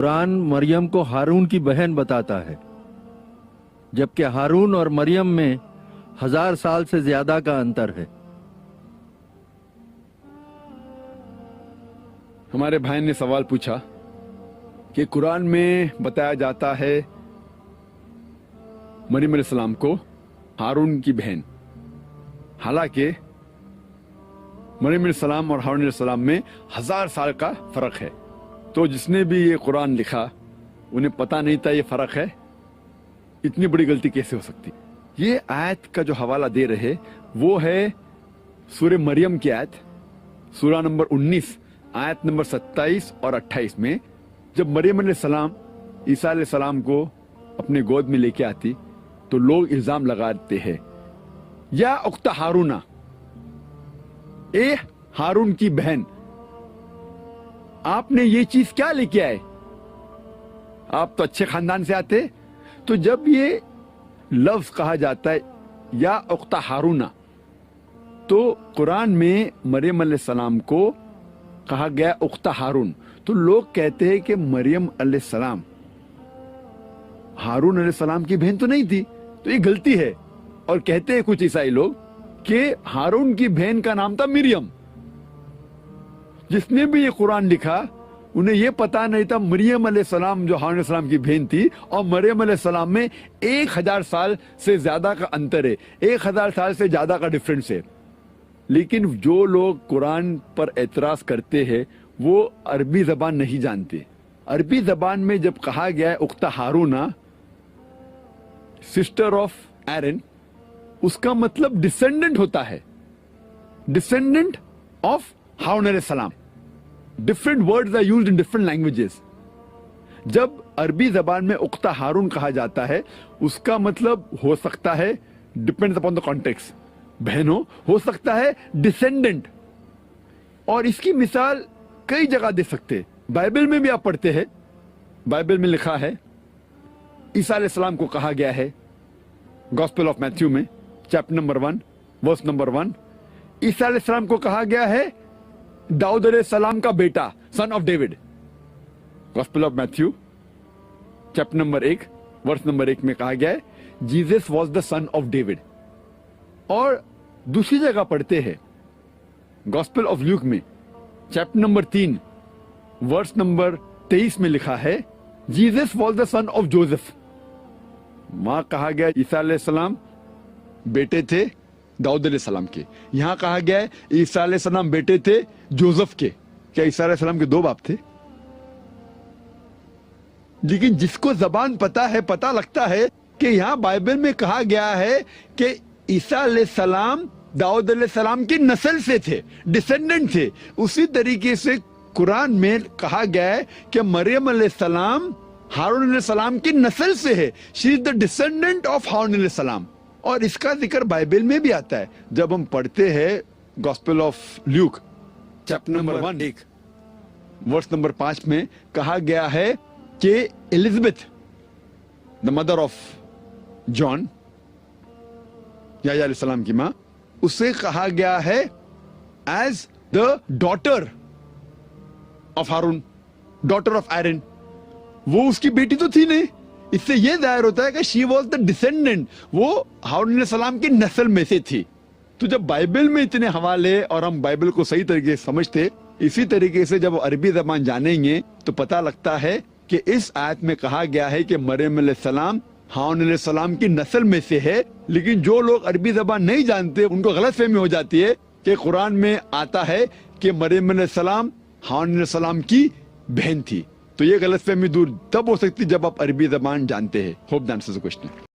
قرآن مریم کو ہارون کی بہن بتاتا ہے، جبکہ ہارون اور مریم میں 1000 سال سے زیادہ کا انتر ہے۔ ہمارے بھائی نے سوال پوچھا کہ قرآن میں بتایا جاتا ہے مریم علیہ السلام کو ہارون کی بہن، حالانکہ مریم علیہ السلام اور ہارون علیہ السلام میں 1000 سال کا فرق ہے۔ تو جس نے بھی یہ قرآن لکھا انہیں پتہ نہیں تھا یہ فرق ہے، اتنی بڑی غلطی کیسے ہو سکتی؟ یہ آیت کا جو حوالہ دے رہے وہ ہے سورہ مریم کی آیت، سورہ نمبر 19 آیت نمبر 27 اور 28 میں، جب مریم علیہ السلام عیسیٰ علیہ السلام کو اپنے گود میں لے کے آتی تو لوگ الزام لگاتے ہیں، یا اخت ہارون، اے ہارون کی بہن، آپ نے یہ چیز کیا لے کے آئے؟ آپ تو اچھے خاندان سے آتے۔ تو جب یہ لفظ کہا جاتا ہے یا اخت ہارون، تو قرآن میں مریم علیہ السلام کو کہا گیا اخت ہارون، تو لوگ کہتے ہیں کہ مریم علیہ السلام ہارون علیہ السلام کی بہن تو نہیں تھی، تو یہ غلطی ہے۔ اور کہتے ہیں کچھ عیسائی لوگ کہ ہارون کی بہن کا نام تھا مریم۔ جس نے بھی یہ قرآن لکھا انہیں یہ پتا نہیں تھا مریم علیہ السلام جو ہارون علیہ السلام کی بہن تھی، اور مریم علیہ السلام میں 1000 سال سے زیادہ کا انتر ہے، 1000 سال سے زیادہ کا ڈفرنس ہے۔ لیکن جو لوگ قرآن پر اعتراض کرتے ہیں وہ عربی زبان نہیں جانتے۔ عربی زبان میں جب کہا گیا ہے اخت ہارون، سسٹر آف ایرن، اس کا مطلب ڈسینڈنٹ ہوتا ہے، ڈسینڈنٹ آف ہارون علیہ السلام۔ Different words are used in different languages. جب عربی زبان میں اخت ہارون کہا جاتا ہے اس کا مطلب ہو سکتا ہے ڈپینڈز اپون دا کانٹیکسٹ، بہن ہو سکتا ہے ڈسینڈنٹ، اور اس کی مثال کئی جگہ دے سکتے۔ بائبل میں بھی آپ پڑھتے ہیں، بائبل میں لکھا ہے عیسیٰ علیہ السلام کو کہا گیا ہے گاسپل آف میتھیو میں چیپٹر نمبر 1 ورس نمبر 1، عیسیٰ علیہ السلام کو کہا گیا ہے داؤد علیہ السلام کا بیٹا، son of David. Gospel of Matthew chapter number 1 verse number 1 میں کہا گیا ہے Jesus was the son of David. اور دوسری جگہ پڑھتے ہیں گاسپل آف لیوک میں چیپٹر نمبر 3 ورس نمبر 23 میں لکھا ہے Jesus was the son of Joseph. وہاں کہا گیا عیسیٰ علیہ السلام بیٹے تھے داؤد علیہ السلام کے، یہاں کہا گیا ہے عیسیٰ علیہ السلام بیٹے تھے جوزف کے۔ کیا عیسیٰ علیہ السلام کے 2 باپ تھے؟ لیکن جس کو زبان پتا ہے، پتا لگتا ہے کہ یہاں بائبل میں کہا گیا ہے کہ عیسیٰ علیہ السلام داؤد علیہ السلام کی نسل سے تھے، ڈسینڈنٹ تھے۔ اسی طریقے سے قرآن میں کہا گیا ہے کہ مریم علیہ السلام ہارون علیہ السلام کی نسل سے ہے، شی از دا ڈسینڈنٹ آف ہارون علیہ السلام۔ اور اس کا ذکر بائبل میں بھی آتا ہے جب ہم پڑھتے ہیں gospel of Luke chapter number 1 verse number 5 میں کہا گیا ہے کہ Elizabeth the mother of John, یحییٰ علیہ السلام کی ماں، اسے کہا گیا ہے as the daughter of Haroon, daughter of Aaron. وہ اس کی بیٹی تو تھی نہیں، اس سے یہ ظاہر ہوتا ہے کہ شی واز دا ڈسینڈنٹ، وہ ہارون علیہ السلام کی نسل میں سے تھی۔ تو جب بائبل میں اتنے حوالے اور ہم بائبل کو صحیح طریقے سے سمجھتے، اسی طریقے سے جب عربی زبان جانیں گے تو پتہ لگتا ہے کہ اس آیت میں کہا گیا ہے کہ مریم علیہ السلام ہارون علیہ السلام کی نسل میں سے ہے۔ لیکن جو لوگ عربی زبان نہیں جانتے ان کو غلط فہمی ہو جاتی ہے کہ قرآن میں آتا ہے کہ مریم علیہ السلام ہارون علیہ السلام کی بہن تھی۔ تو یہ غلط فہمی دور تب ہو سکتی جب آپ عربی زبان جانتے ہیں۔ Hope that answers the question.